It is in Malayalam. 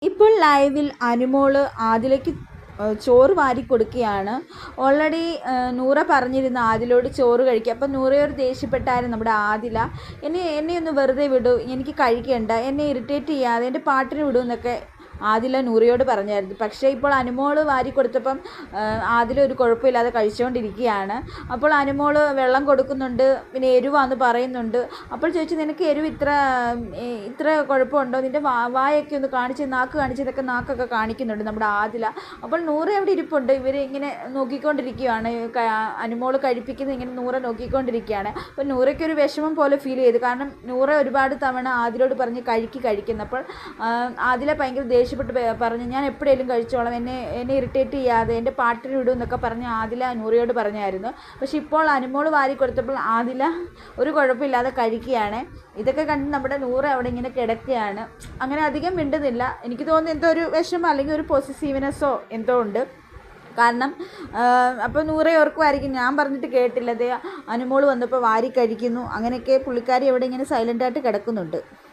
ഇപ്പോൾ ലൈവിൽ അനുമോള് ആദിലയ്ക്ക് ചോറ് വാരി കൊടുക്കുകയാണ്. ഓൾറെഡി നൂറ പറഞ്ഞിരുന്നു ആദിലോട് ചോറ് കഴിക്കുക. അപ്പം നൂറയോട് ദേഷ്യപ്പെട്ടായിരുന്നു നമ്മുടെ ആദില. എന്നെ ഒന്ന് വെറുതെ വിടൂ, എനിക്ക് കഴിക്കണ്ട, എന്നെ ഇറിറ്റേറ്റ് ചെയ്യാതെ എൻ്റെ പാട്ടിന് വിടൂ എന്നൊക്കെ ആദില നൂറയോട് പറഞ്ഞായിരുന്നു. പക്ഷേ ഇപ്പോൾ അനുമോള് വാരി കൊടുത്തപ്പം ആദില ഒരു കുഴപ്പമില്ലാതെ കഴിച്ചുകൊണ്ടിരിക്കുകയാണ്. അപ്പോൾ അനുമോള് വെള്ളം കൊടുക്കുന്നുണ്ട്, പിന്നെ എരിവാന്ന് പറയുന്നുണ്ട്. അപ്പോൾ ചോദിച്ചു, നിനക്ക് എരിവ് ഇത്ര കുഴപ്പമുണ്ടോ, നിൻ്റെ വായൊക്കെ ഒന്ന് കാണിച്ച്, നാക്ക് കാണിച്ചതൊക്കെ നാക്കൊക്കെ കാണിക്കുന്നുണ്ട് നമ്മുടെ ആദില. അപ്പോൾ നൂറ അവിടെ ഇരിപ്പുണ്ട്, ഇവർ ഇങ്ങനെ നോക്കിക്കൊണ്ടിരിക്കുകയാണ്. അനുമോള് കഴിപ്പിക്കുന്നത് ഇങ്ങനെ നൂറ നോക്കിക്കൊണ്ടിരിക്കുകയാണ്. അപ്പോൾ നൂറയ്ക്കൊരു വിഷമം പോലെ ഫീൽ ചെയ്തു. കാരണം നൂറ ഒരുപാട് തവണ ആദിലോട് പറഞ്ഞ് കഴിക്കുന്നപ്പോൾ ആദില ഭയങ്കര ദേഷ്യപ്പെട്ട് പറഞ്ഞു, ഞാൻ എപ്പോഴേലും കഴിച്ചോളാം, എന്നെ ഇറിറ്റേറ്റ് ചെയ്യാതെ എൻ്റെ പാട്ടിന് വിടും എന്നൊക്കെ പറഞ്ഞ് ആദില നൂറയോട് പറഞ്ഞായിരുന്നു. പക്ഷെ ഇപ്പോൾ അനുമോള് വാരി കൊടുത്തപ്പോൾ ആദില ഒരു കുഴപ്പമില്ലാതെ കഴിക്കുകയാണ്. ഇതൊക്കെ കണ്ട് നമ്മുടെ നൂറ അവിടെ ഇങ്ങനെ കിടക്കുകയാണ്. അങ്ങനെ അധികം മിണ്ടുന്നില്ല. എനിക്ക് തോന്നുന്നു എന്തോ ഒരു വിഷമം അല്ലെങ്കിൽ ഒരു പോസിറ്റീവ്നെസ്സോ എന്തോ ഉണ്ട്. കാരണം അപ്പോൾ നൂറെ ഓർക്കുമായിരിക്കും, ഞാൻ പറഞ്ഞിട്ട് കേട്ടില്ലതേ അനുമോള് വന്നപ്പോൾ വാരി കഴിക്കുന്നു, അങ്ങനെയൊക്കെ പുള്ളിക്കാരി അവിടെ ഇങ്ങനെ സൈലൻ്റായിട്ട് കിടക്കുന്നുണ്ട്.